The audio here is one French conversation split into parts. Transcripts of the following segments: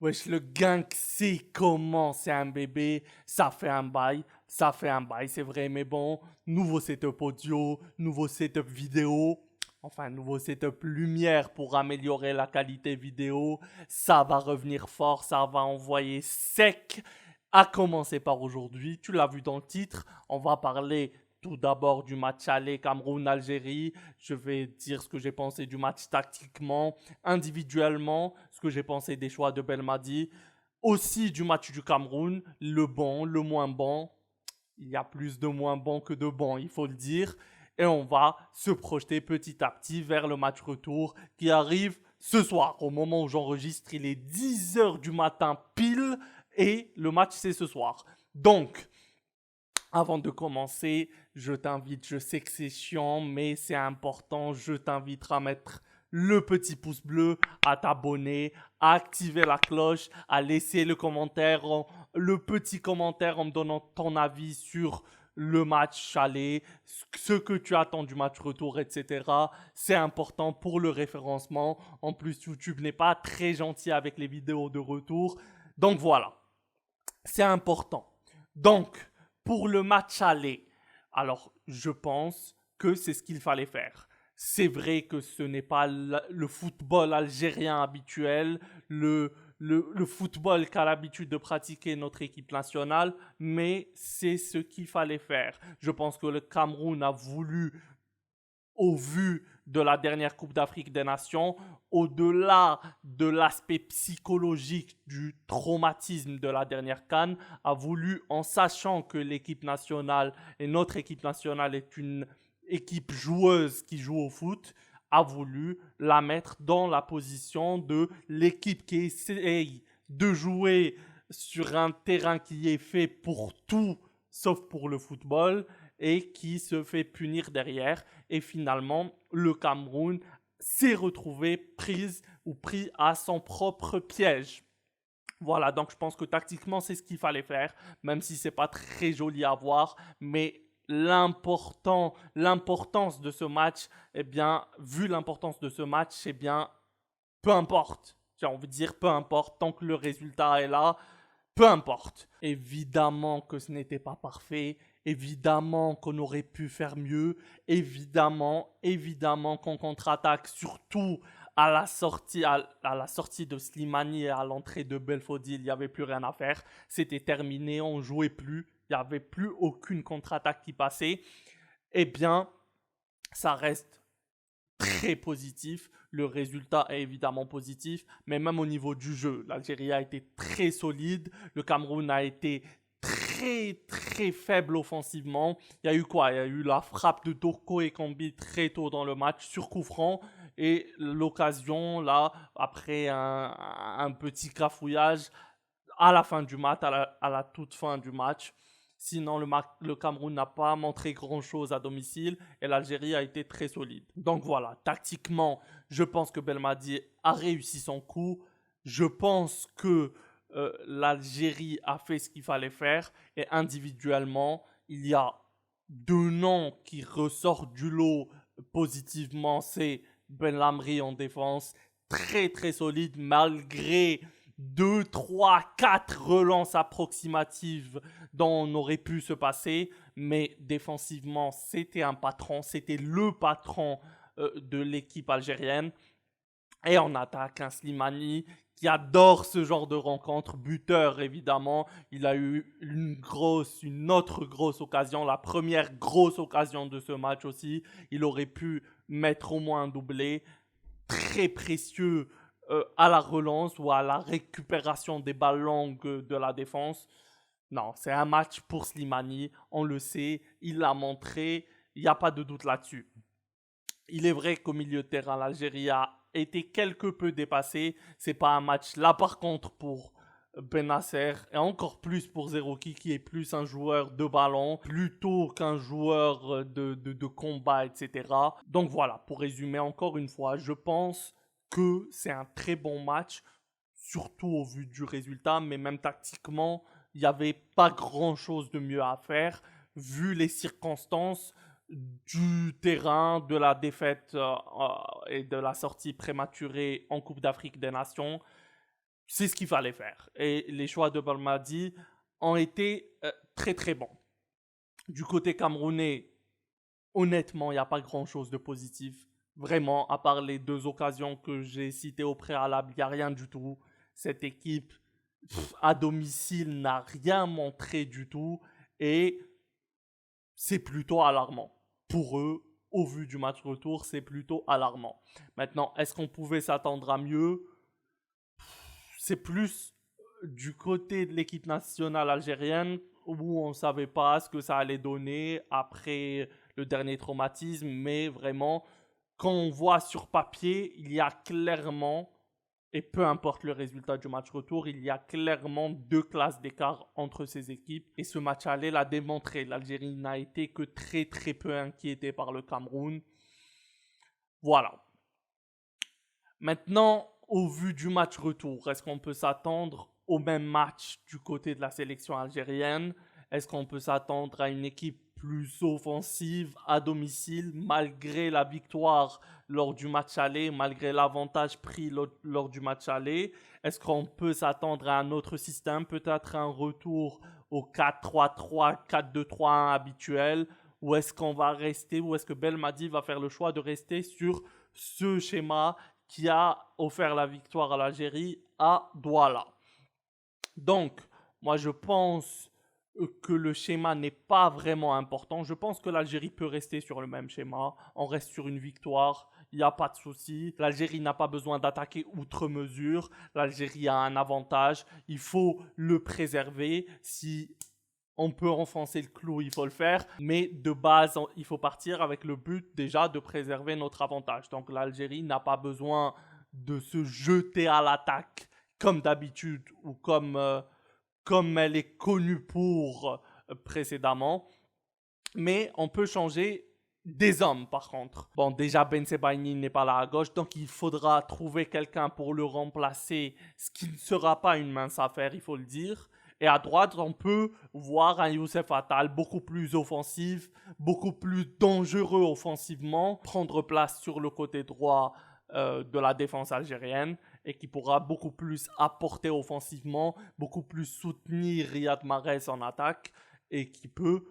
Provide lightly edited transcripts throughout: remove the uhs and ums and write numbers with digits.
Wesh, le gang sait comment c'est un bébé, ça fait un bail, c'est vrai, mais bon, nouveau setup audio, nouveau setup vidéo, enfin, nouveau setup lumière pour améliorer la qualité vidéo, ça va revenir fort, ça va envoyer sec, à commencer par aujourd'hui, tu l'as vu dans le titre, on va parler tout d'abord du match aller Cameroun-Algérie, je vais dire ce que j'ai pensé du match tactiquement, individuellement, ce que j'ai pensé des choix de Belmadi, aussi du match du Cameroun, le bon, le moins bon. Il y a plus de moins bons que de bons, il faut le dire. Et on va se projeter petit à petit vers le match retour qui arrive ce soir. Au moment où j'enregistre, il est 10 h du matin pile et le match c'est ce soir. Donc, avant de commencer, je t'invite, je sais que c'est chiant, mais c'est important, je t'invite à mettre le petit pouce bleu, à t'abonner, à activer la cloche, à laisser le petit commentaire en me donnant ton avis sur le match aller, ce que tu attends du match retour, etc. C'est important pour le référencement. En plus, YouTube n'est pas très gentil avec les vidéos de retour. Donc voilà, c'est important. Donc, pour le match aller, alors je pense que c'est ce qu'il fallait faire. C'est vrai que ce n'est pas le football algérien habituel, le football qu'a l'habitude de pratiquer notre équipe nationale, mais c'est ce qu'il fallait faire. Je pense que le Cameroun a voulu, au vu de la dernière Coupe d'Afrique des Nations, au-delà de l'aspect psychologique du traumatisme de la dernière CAN, a voulu, en sachant que l'équipe nationale et notre équipe nationale est une équipe joueuse qui joue au foot, a voulu la mettre dans la position de l'équipe qui essaye de jouer sur un terrain qui est fait pour tout sauf pour le football et qui se fait punir derrière. Et finalement, le Cameroun s'est retrouvé pris à son propre piège. Voilà, donc je pense que tactiquement, c'est ce qu'il fallait faire, même si c'est pas très joli à voir, mais l'importance de ce match, eh bien, vu l'importance de ce match, eh bien, peu importe. J'ai envie de dire peu importe, tant que le résultat est là, peu importe. Évidemment que ce n'était pas parfait. Évidemment qu'on aurait pu faire mieux. Évidemment qu'on contre-attaque, surtout à la sortie de Slimani et à l'entrée de Belfodil, il n'y avait plus rien à faire. C'était terminé, on jouait plus. Il n'y avait plus aucune contre-attaque qui passait. Eh bien, ça reste très positif. Le résultat est évidemment positif, mais même au niveau du jeu, l'Algérie a été très solide. Le Cameroun a été très faible offensivement. Il y a eu quoi? Il y a eu la frappe de Toko et Kambi très tôt dans le match sur coup franc et l'occasion là après un petit cafouillage à la fin du match, à la toute fin du match. Sinon, le Cameroun n'a pas montré grand-chose à domicile et l'Algérie a été très solide. Donc voilà, tactiquement, je pense que Belmadi a réussi son coup. Je pense que l'Algérie a fait ce qu'il fallait faire et individuellement, il y a deux noms qui ressortent du lot positivement. C'est Ben Lamri en défense, très solide malgré 2, 3, 4 relances approximatives dont on aurait pu se passer, mais défensivement, c'était un patron, c'était le patron de l'équipe algérienne. Et on attaque un Slimani qui adore ce genre de rencontre, buteur évidemment. Il a eu une autre grosse occasion, la première grosse occasion de ce match aussi. Il aurait pu mettre au moins un doublé très précieux à la relance ou à la récupération des ballons de la défense. Non, c'est un match pour Slimani, on le sait, il l'a montré, il n'y a pas de doute là-dessus. Il est vrai qu'au milieu de terrain, l'Algérie a été quelque peu dépassée. C'est pas un match là par contre pour Benasser et encore plus pour Zerouki qui est plus un joueur de ballon plutôt qu'un joueur de combat, etc. Donc voilà, pour résumer encore une fois, je pense que c'est un très bon match, surtout au vu du résultat, mais même tactiquement, il n'y avait pas grand-chose de mieux à faire vu les circonstances du terrain, de la défaite et de la sortie prématurée en Coupe d'Afrique des Nations. c'est ce qu'il fallait faire. Et les choix de Belmadi ont été très très bons. Du côté camerounais, honnêtement, il n'y a pas grand-chose de positif. Vraiment, à part les 2 occasions que j'ai citées au préalable, il n'y a rien du tout. Cette équipe, à domicile, n'a rien montré du tout. Et c'est plutôt alarmant. Pour eux, au vu du match retour, c'est plutôt alarmant. Maintenant, est-ce qu'on pouvait s'attendre à mieux? C'est plus du côté de l'équipe nationale algérienne où on ne savait pas ce que ça allait donner après le dernier traumatisme, mais vraiment, quand on voit sur papier, il y a clairement, et peu importe le résultat du match retour, il y a clairement 2 classes d'écart entre ces équipes. Et ce match aller l'a démontré. L'Algérie n'a été que très très peu inquiétée par le Cameroun. Voilà. Maintenant, au vu du match retour, est-ce qu'on peut s'attendre au même match du côté de la sélection algérienne? Est-ce qu'on peut s'attendre à une équipe plus offensive à domicile malgré la victoire lors du match aller, malgré l'avantage pris lors du match aller? Est-ce qu'on peut s'attendre à un autre système, peut-être un retour au 4-3-3, 4-2-3-1 habituel? Ou est-ce qu'on va rester, ou est-ce que Belmadi va faire le choix de rester sur ce schéma qui a offert la victoire à l'Algérie à Douala? Donc, moi je pense que le schéma n'est pas vraiment important. Je pense que l'Algérie peut rester sur le même schéma. On reste sur une victoire, il n'y a pas de souci. L'Algérie n'a pas besoin d'attaquer outre mesure. L'Algérie a un avantage, il faut le préserver. Si on peut enfoncer le clou, il faut le faire. Mais de base, il faut partir avec le but déjà de préserver notre avantage. Donc l'Algérie n'a pas besoin de se jeter à l'attaque comme d'habitude ou comme elle est connue pour précédemment. Mais on peut changer des hommes par contre. Bon, déjà Ben Sebaini n'est pas là à gauche, donc il faudra trouver quelqu'un pour le remplacer, ce qui ne sera pas une mince affaire, il faut le dire. Et à droite, on peut voir un Youssef Attal beaucoup plus offensif, beaucoup plus dangereux offensivement, prendre place sur le côté droit de la défense algérienne et qui pourra beaucoup plus apporter offensivement, beaucoup plus soutenir Riyad Mahrez en attaque et qui peut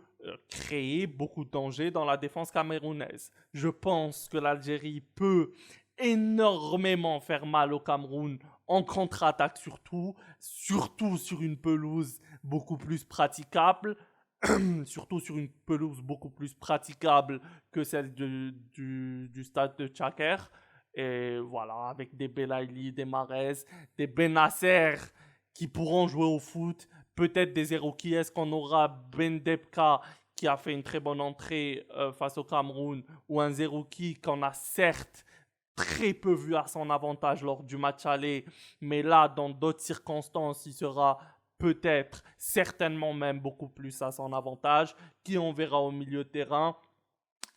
créer beaucoup de dangers dans la défense camerounaise. Je pense que l'Algérie peut énormément faire mal au Cameroun en contre-attaque surtout sur une pelouse beaucoup plus praticable, surtout sur une pelouse beaucoup plus praticable que celle du stade de Tchaker. Et voilà, avec des Belaïli, des Mahrez, des Benasser qui pourront jouer au foot, peut-être des Zerouki. Est-ce qu'on aura Ben Debka qui a fait une très bonne entrée face au Cameroun, ou un Zerouki qu'on a certes très peu vu à son avantage lors du match aller, mais là, dans d'autres circonstances, il sera peut-être, certainement même beaucoup plus à son avantage, qui on verra au milieu de terrain.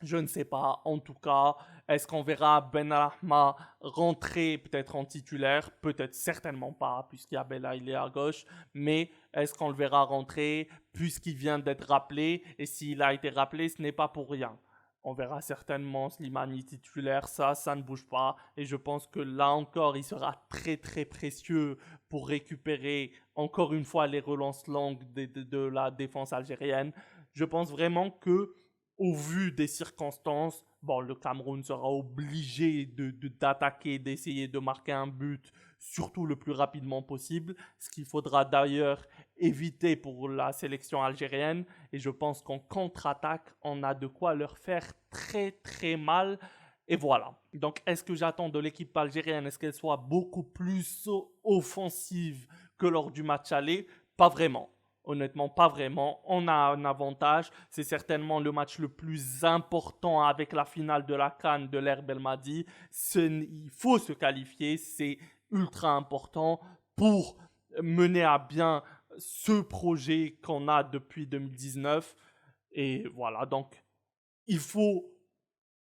Je ne sais pas. En tout cas, est-ce qu'on verra Ben Rahma rentrer peut-être en titulaire? Peut-être certainement pas, puisqu'il y a Bella, il est à gauche. Mais est-ce qu'on le verra rentrer puisqu'il vient d'être rappelé? Et s'il a été rappelé, ce n'est pas pour rien. On verra certainement Slimani titulaire, ça ne bouge pas. Et je pense que là encore, il sera très très précieux pour récupérer encore une fois les relances longues de la défense algérienne. Je pense vraiment que au vu des circonstances, bon, le Cameroun sera obligé d'attaquer, d'essayer de marquer un but, surtout le plus rapidement possible, ce qu'il faudra d'ailleurs éviter pour la sélection algérienne. Et je pense qu'en contre-attaque, on a de quoi leur faire très très mal. Et voilà. Donc, est-ce que j'attends de l'équipe algérienne, est-ce qu'elle soit beaucoup plus offensive que lors du match aller? Pas vraiment. Honnêtement, pas vraiment. On a un avantage. C'est certainement le match le plus important avec la finale de la CAN de l'ère Belmadi. Il faut se qualifier. C'est ultra important pour mener à bien ce projet qu'on a depuis 2019. Et voilà, donc il faut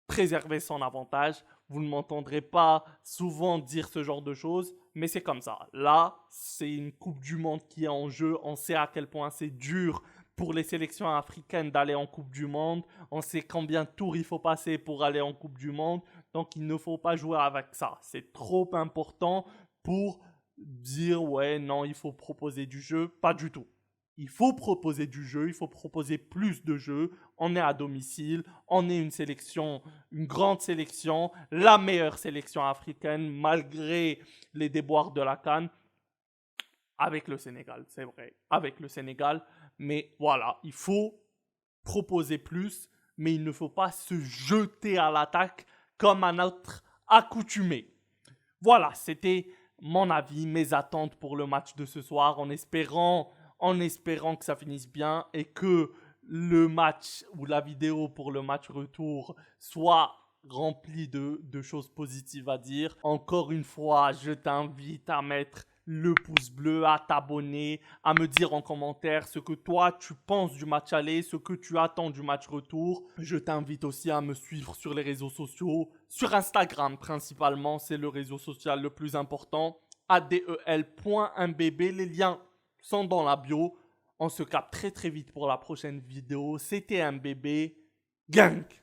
préserver son avantage. Vous ne m'entendrez pas souvent dire ce genre de choses, mais c'est comme ça. Là, c'est une Coupe du Monde qui est en jeu. On sait à quel point c'est dur pour les sélections africaines d'aller en Coupe du Monde. On sait combien de tours il faut passer pour aller en Coupe du Monde. Donc, il ne faut pas jouer avec ça. C'est trop important pour dire ouais, non, il faut proposer du jeu. Pas du tout. Il faut proposer du jeu, il faut proposer plus de jeux. On est à domicile, on est une sélection, une grande sélection, la meilleure sélection africaine malgré les déboires de la CAN avec le Sénégal, c'est vrai, avec le Sénégal. Mais voilà, il faut proposer plus, mais il ne faut pas se jeter à l'attaque comme à notre accoutumé. Voilà, c'était mon avis, mes attentes pour le match de ce soir, en espérant que ça finisse bien et que le match ou la vidéo pour le match retour soit remplie de choses positives à dire. Encore une fois, je t'invite à mettre le pouce bleu, à t'abonner, à me dire en commentaire ce que toi tu penses du match aller, ce que tu attends du match retour. Je t'invite aussi à me suivre sur les réseaux sociaux, sur Instagram principalement, c'est le réseau social le plus important, adel.mbb, les liens sont dans la bio. On se capte très très vite pour la prochaine vidéo. C'était MBB Gang.